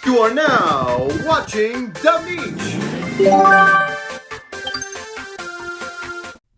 You are now watching The Beach.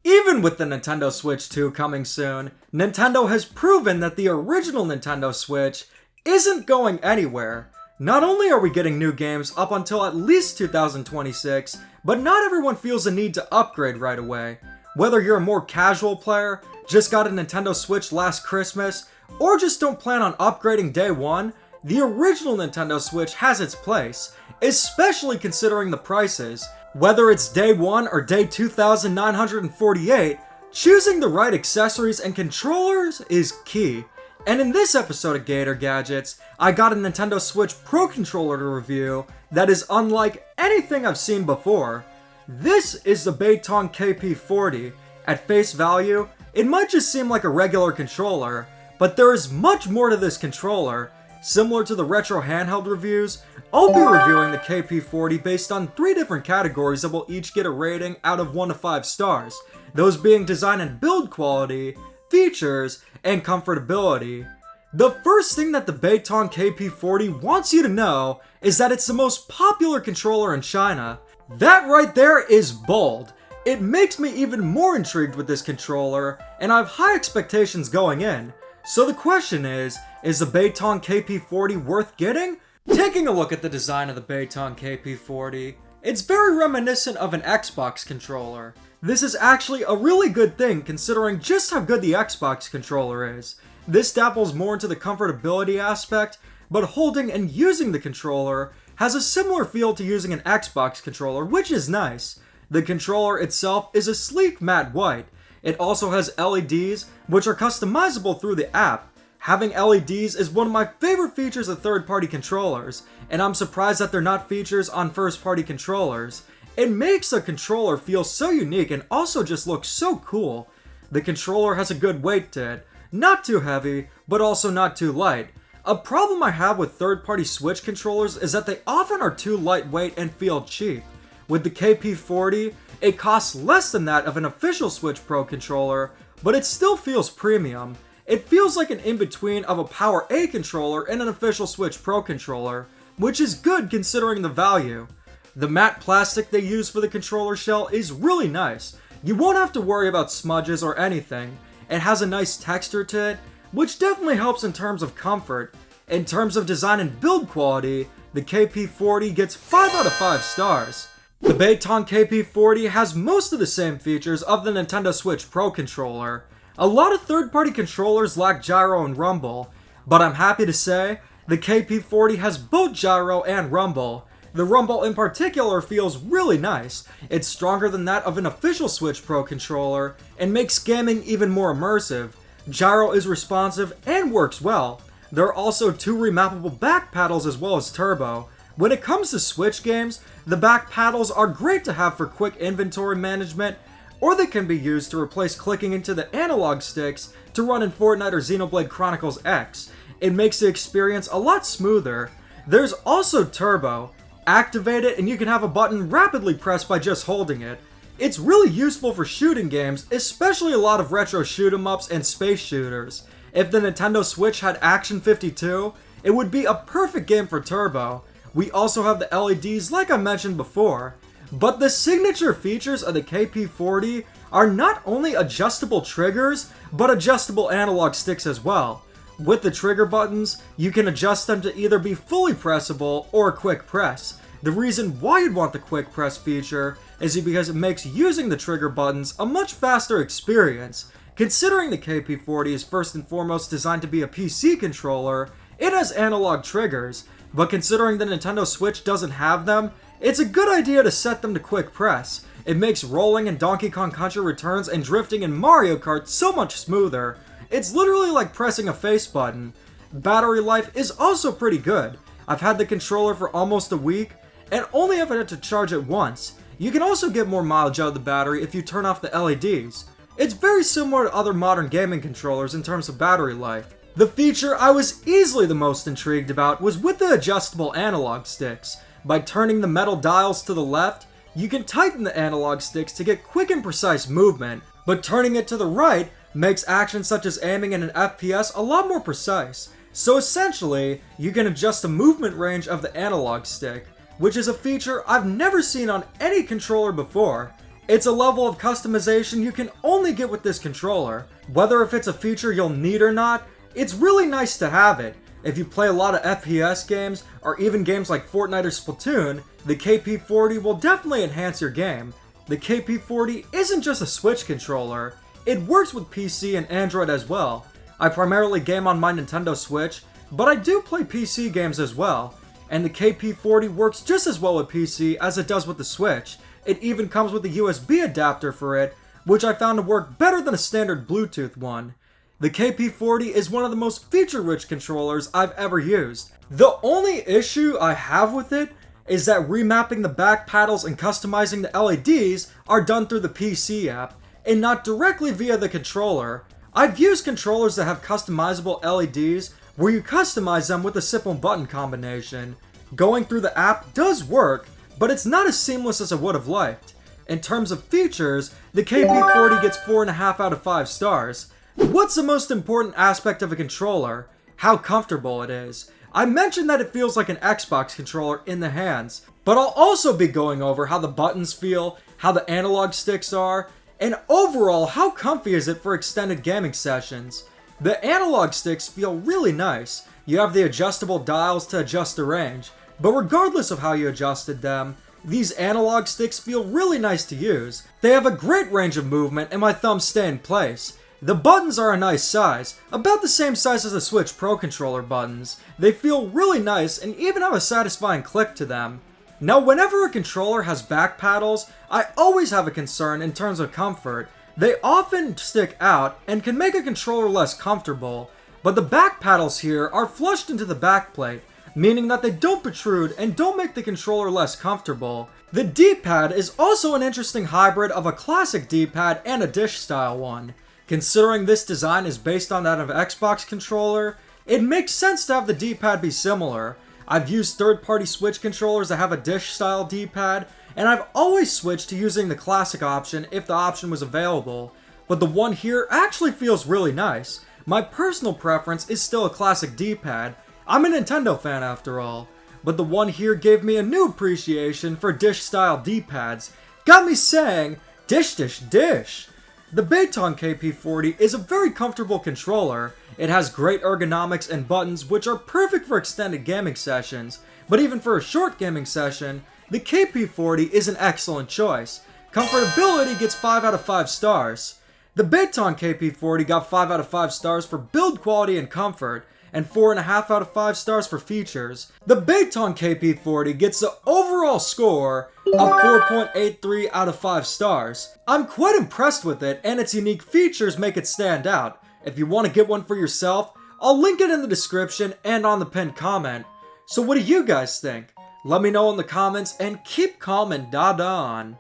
Even with the Nintendo Switch 2 coming soon, Nintendo has proven that the original Nintendo Switch isn't going anywhere. Not only are we getting new games up until at least 2026, but not everyone feels the need to upgrade right away. Whether you're a more casual player, just got a Nintendo Switch last Christmas, or just don't plan on upgrading day one, the original Nintendo Switch has its place, especially considering the prices. Whether it's day 1 or day 2,948, choosing the right accessories and controllers is key. And in this episode of Gator Gadgets, I got a Nintendo Switch Pro controller to review that is unlike anything I've seen before. This is the Beitong KP40. At face value, it might just seem like a regular controller, but there is much more to this controller. Similar to the retro handheld reviews, I'll be reviewing the KP40 based on 3 different categories that will each get a rating out of 1 to 5 stars, those being design and build quality, features, and comfortability. The first thing that the Beitong KP40 wants you to know is that it's the most popular controller in China. That right there is bold. It makes me even more intrigued with this controller, and I have high expectations going in. So the question is the Beitong KP40 worth getting? Taking a look at the design of the Beitong KP40, it's very reminiscent of an Xbox controller. This is actually a really good thing considering just how good the Xbox controller is. This dabbles more into the comfortability aspect, but holding and using the controller has a similar feel to using an Xbox controller, which is nice. The controller itself is a sleek matte white. It also has LEDs, which are customizable through the app. Having LEDs is one of my favorite features of third-party controllers, and I'm surprised that they're not features on first-party controllers. It makes a controller feel so unique and also just looks so cool. The controller has a good weight to it, not too heavy, but also not too light. A problem I have with third-party Switch controllers is that they often are too lightweight and feel cheap. With the KP40, it costs less than that of an official Switch Pro controller, but it still feels premium. It feels like an in-between of a Power A controller and an official Switch Pro controller, which is good considering the value. The matte plastic they use for the controller shell is really nice. You won't have to worry about smudges or anything. It has a nice texture to it, which definitely helps in terms of comfort. In terms of design and build quality, the KP40 gets 5 out of 5 stars. The Beitong KP40 has most of the same features of the Nintendo Switch Pro controller. A lot of third-party controllers lack gyro and rumble, but I'm happy to say the KP40 has both gyro and rumble. The rumble in particular feels really nice. It's stronger than that of an official Switch Pro controller and makes gaming even more immersive. Gyro is responsive and works well. There are also 2 remappable back paddles as well as turbo. When it comes to Switch games, the back paddles are great to have for quick inventory management, or they can be used to replace clicking into the analog sticks to run in Fortnite or Xenoblade Chronicles X. It makes the experience a lot smoother. There's also turbo. Activate it and you can have a button rapidly pressed by just holding it. It's really useful for shooting games, especially a lot of retro shoot 'em ups and space shooters. If the Nintendo Switch had Action 52, it would be a perfect game for turbo. We also have the LEDs like I mentioned before. But the signature features of the KP40 are not only adjustable triggers, but adjustable analog sticks as well. With the trigger buttons, you can adjust them to either be fully pressable or quick press. The reason why you'd want the quick press feature is because it makes using the trigger buttons a much faster experience. Considering the KP40 is first and foremost designed to be a PC controller, it has analog triggers, but considering the Nintendo Switch doesn't have them, it's a good idea to set them to quick press. It makes rolling in Donkey Kong Country Returns and drifting in Mario Kart so much smoother. It's literally like pressing a face button. Battery life is also pretty good. I've had the controller for almost a week, and only ever had to charge it once. You can also get more mileage out of the battery if you turn off the LEDs. It's very similar to other modern gaming controllers in terms of battery life. The feature I was easily the most intrigued about was with the adjustable analog sticks. By turning the metal dials to the left, you can tighten the analog sticks to get quick and precise movement, but turning it to the right makes actions such as aiming in an FPS a lot more precise. So essentially, you can adjust the movement range of the analog stick, which is a feature I've never seen on any controller before. It's a level of customization you can only get with this controller. Whether if it's a feature you'll need or not, it's really nice to have it. If you play a lot of FPS games, or even games like Fortnite or Splatoon, the KP40 will definitely enhance your game. The KP40 isn't just a Switch controller, it works with PC and Android as well. I primarily game on my Nintendo Switch, but I do play PC games as well. And the KP40 works just as well with PC as it does with the Switch. It even comes with a USB adapter for it, which I found to work better than a standard Bluetooth one. The KP40 is one of the most feature-rich controllers I've ever used. The only issue I have with it is that remapping the back paddles and customizing the LEDs are done through the PC app, and not directly via the controller. I've used controllers that have customizable LEDs where you customize them with a simple button combination. Going through the app does work, but it's not as seamless as I would have liked. In terms of features, the KP40 gets 4.5 out of 5 stars. What's the most important aspect of a controller? How comfortable it is. I mentioned that it feels like an Xbox controller in the hands, but I'll also be going over how the buttons feel, how the analog sticks are, and overall, how comfy is it for extended gaming sessions. The analog sticks feel really nice. You have the adjustable dials to adjust the range, but regardless of how you adjusted them, these analog sticks feel really nice to use. They have a great range of movement and my thumbs stay in place. The buttons are a nice size, about the same size as the Switch Pro controller buttons. They feel really nice and even have a satisfying click to them. Now, whenever a controller has back paddles, I always have a concern in terms of comfort. They often stick out and can make a controller less comfortable, but the back paddles here are flushed into the backplate, meaning that they don't protrude and don't make the controller less comfortable. The D-pad is also an interesting hybrid of a classic D-pad and a dish-style one. Considering this design is based on that of an Xbox controller, it makes sense to have the D-pad be similar. I've used third-party Switch controllers that have a dish-style D-pad, and I've always switched to using the classic option if the option was available, but the one here actually feels really nice. My personal preference is still a classic D-pad. I'm a Nintendo fan after all, but the one here gave me a new appreciation for dish-style D-pads. Got me saying, dish dish dish! The Beitong KP40 is a very comfortable controller. It has great ergonomics and buttons which are perfect for extended gaming sessions, but even for a short gaming session, the KP40 is an excellent choice. Comfortability gets 5 out of 5 stars. The Beitong KP40 got 5 out of 5 stars for build quality and comfort, and 4.5 out of 5 stars for features. The Beitong KP40 gets the overall score of 4.83 out of 5 stars. I'm quite impressed with it, and its unique features make it stand out. If you want to get one for yourself, I'll link it in the description and on the pinned comment. So what do you guys think? Let me know in the comments, and keep calm and da-da on.